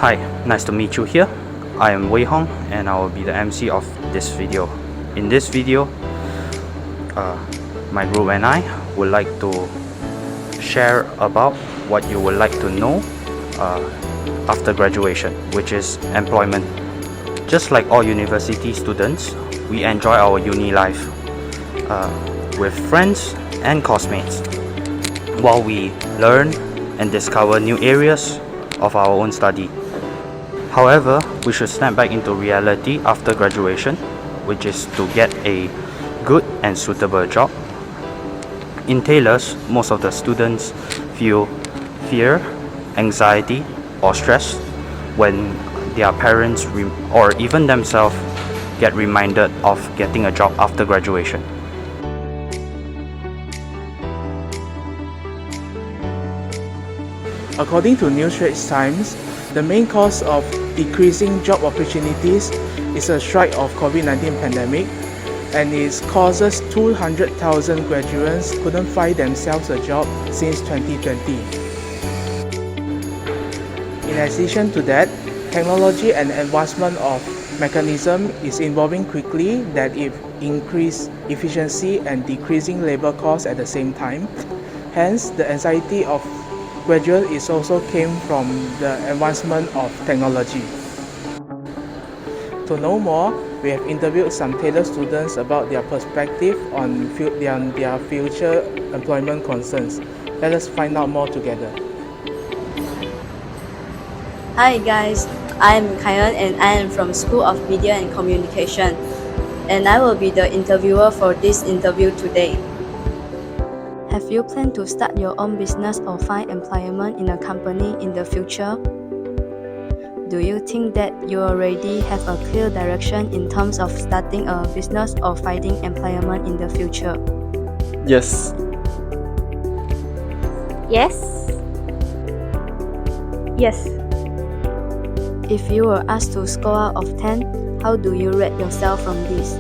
Hi, nice to meet you here. I am Wei Hong and I will be the MC of this video. In this video, my group and I would like to share about what you would like to know after graduation, which is employment. Just like all university students, we enjoy our uni life with friends and classmates while we learn and discover new areas of our own study. However, we should snap back into reality after graduation, which is to get a good and suitable job. In Taylor's, most of the students feel fear, anxiety, or stress when their parents or even themselves get reminded of getting a job after graduation. According to New Straits Times, the main cause of decreasing job opportunities is a strike of COVID-19 pandemic, and it causes 200,000 graduates couldn't find themselves a job since 2020. In addition to that, technology and advancement of mechanism is evolving quickly that it increase efficiency and decreasing labor costs at the same time. Hence, the anxiety of graduate is also came from the advancement of technology. To know more, we have interviewed some Taylor students about their perspective on their future employment concerns. Let us find out more together. Hi guys, I am Kayan and I am from School of Media and Communication, and I will be the interviewer for this interview today. Have you planned to start your own business or find employment in a company in the future? Do you think that you already have a clear direction in terms of starting a business or finding employment in the future? Yes. Yes. Yes. If you were asked to score out of 10, how do you rate yourself from this?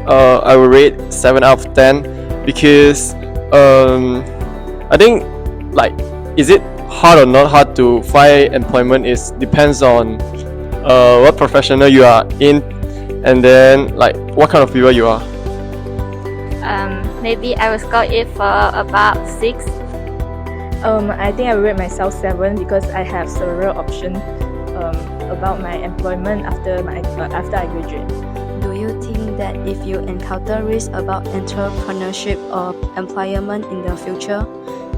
I will rate 7 out of 10 because I think is it hard or not hard to find employment is depends on what professional you are in, and then what kind of people you are. Maybe I will score it for about 6. I think I will rate myself 7 because I have several options about my employment after I graduate. Do you think that if you encounter risks about entrepreneurship or employment in the future,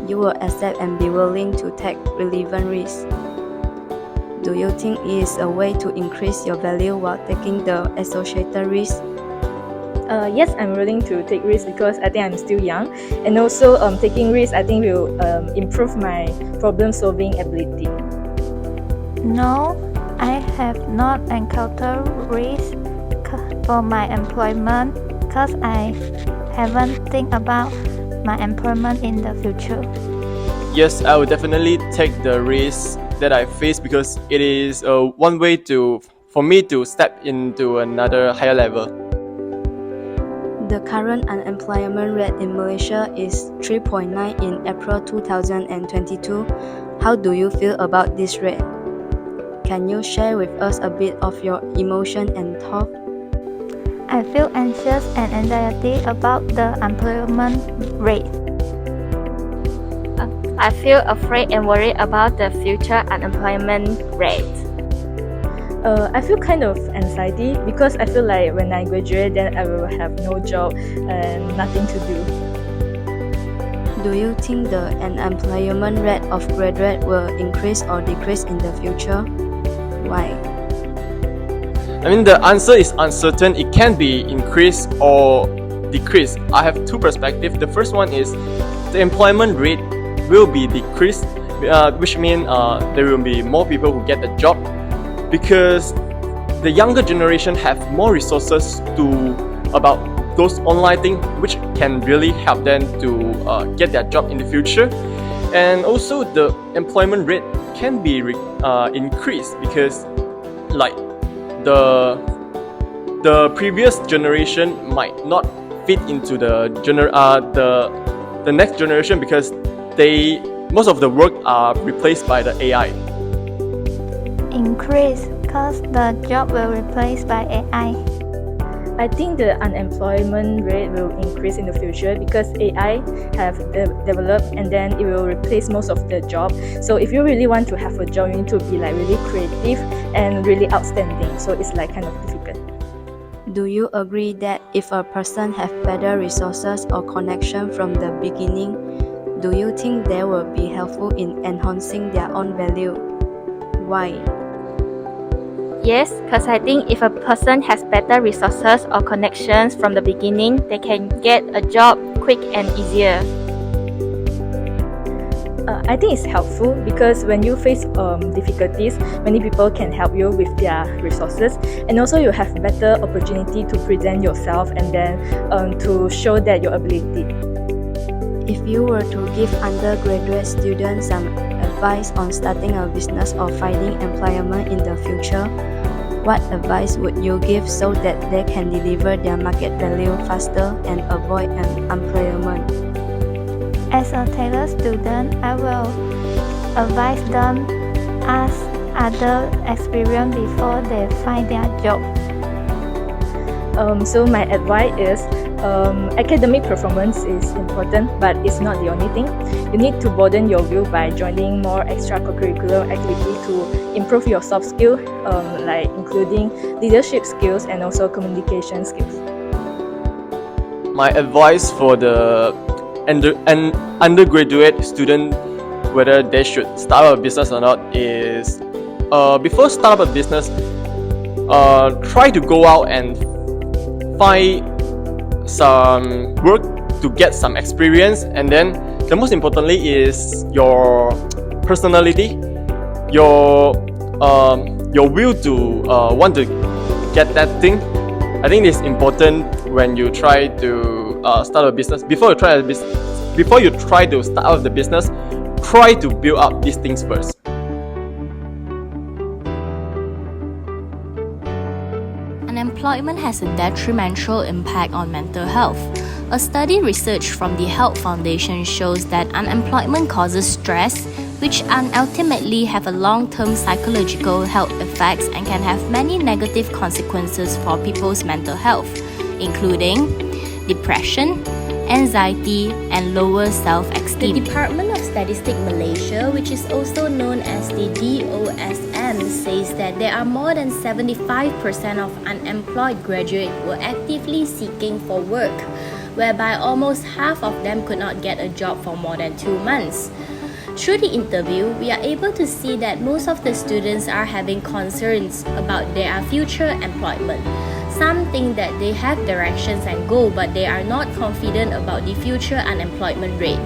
you will accept and be willing to take relevant risks? Do you think it is a way to increase your value while taking the associated risks? Yes, I'm willing to take risks because I think I'm still young, and also taking risks I think will improve my problem-solving ability. No, I have not encountered risk for my employment because I haven't think about my employment in the future. Yes, I will definitely take the risk that I face because it is one way for me to step into another higher level. The current unemployment rate in Malaysia is 3.9 in April 2022. How do you feel about this rate? Can you share with us a bit of your emotion and thought? I feel anxious and anxiety about the employment rate. I feel afraid and worried about the future unemployment rate. I feel kind of anxiety because I feel like when I graduate then I will have no job and nothing to do. Do you think the unemployment rate of graduates will increase or decrease in the future? Why? I mean, the answer is uncertain. It can be increased or decreased. I have two perspectives. The first one is the employment rate will be decreased, which means there will be more people who get a job because the younger generation have more resources about those online things, which can really help them to get their job in the future. And also the employment rate can be increased because the previous generation might not fit into the next generation because most of the work are replaced by the AI. increase because the job will replaced by AI. I think the unemployment rate will increase in the future because AI have developed and then it will replace most of the job. So if you really want to have a job, you need to be like really creative and really outstanding. So it's like kind of difficult. Do you agree that if a person have better resources or connection from the beginning, do you think they will be helpful in enhancing their own value? Why? Yes, because I think if a person has better resources or connections from the beginning, they can get a job quick and easier. I think it's helpful because when you face difficulties, many people can help you with their resources, and also you have better opportunity to present yourself and then to show that your ability. If you were to give undergraduate students some advice on starting a business or finding employment in the future, what advice would you give so that they can deliver their market value faster and avoid unemployment? As a tailor student, I will advise them ask other experience before they find their job. So my advice is academic performance is important, but it's not the only thing. You need to broaden your view by joining more extracurricular activity to improve your soft skills, like including leadership skills and also communication skills. My advice for the undergraduate student, whether they should start a business or not, is before start up a business, try to go out and find some work to get some experience, and then the most importantly is your personality, your will to want to get that thing. I think it's important when you try to start a business. Before you try to start out the business, try to build up these things first. Unemployment has a detrimental impact on mental health. A study research from the Health Foundation shows that unemployment causes stress, which ultimately have a long-term psychological health effects and can have many negative consequences for people's mental health, including depression, anxiety, and lower self-esteem. The Department of Statistics Malaysia, which is also known as the DOSM, says that there are more than 75% of unemployed graduates were actively seeking for work, whereby almost half of them could not get a job for more than 2 months. Through the interview, we are able to see that most of the students are having concerns about their future employment. Some think that they have directions and goals, but they are not confident about the future unemployment rate,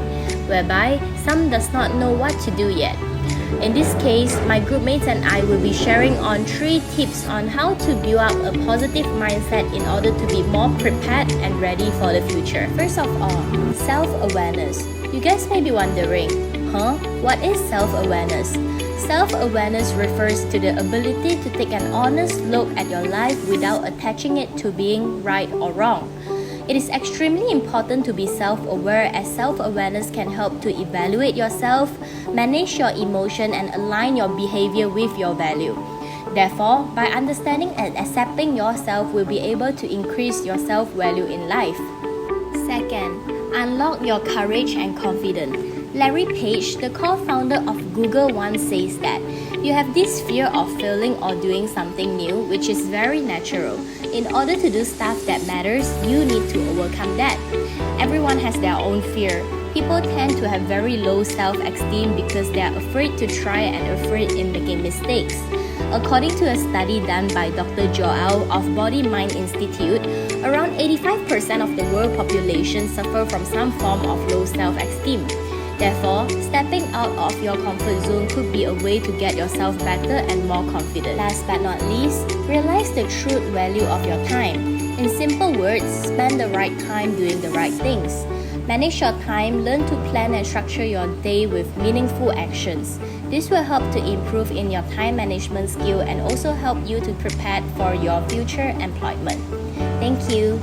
whereby some does not know what to do yet. In this case, my group mates and I will be sharing on 3 tips on how to build up a positive mindset in order to be more prepared and ready for the future. First of all, self-awareness. You guys may be wondering, what is self-awareness? Self-awareness refers to the ability to take an honest look at your life without attaching it to being right or wrong. It is extremely important to be self-aware, as self-awareness can help to evaluate yourself, manage your emotion, and align your behavior with your value. Therefore, by understanding and accepting yourself, will be able to increase your self-value in life. Second, unlock your courage and confidence. Larry Page, the co-founder of Google, once says that you have this fear of failing or doing something new, which is very natural. In order to do stuff that matters, you need to overcome that. Everyone has their own fear. People tend to have very low self-esteem because they are afraid to try and afraid in making mistakes. According to a study done by Dr. Joel of Body Mind Institute, around 85% of the world population suffer from some form of low self-esteem. Therefore, stepping out of your comfort zone could be a way to get yourself better and more confident. Last but not least, realize the true value of your time. In simple words, spend the right time doing the right things. Manage your time, learn to plan and structure your day with meaningful actions. This will help to improve in your time management skill and also help you to prepare for your future employment. Thank you.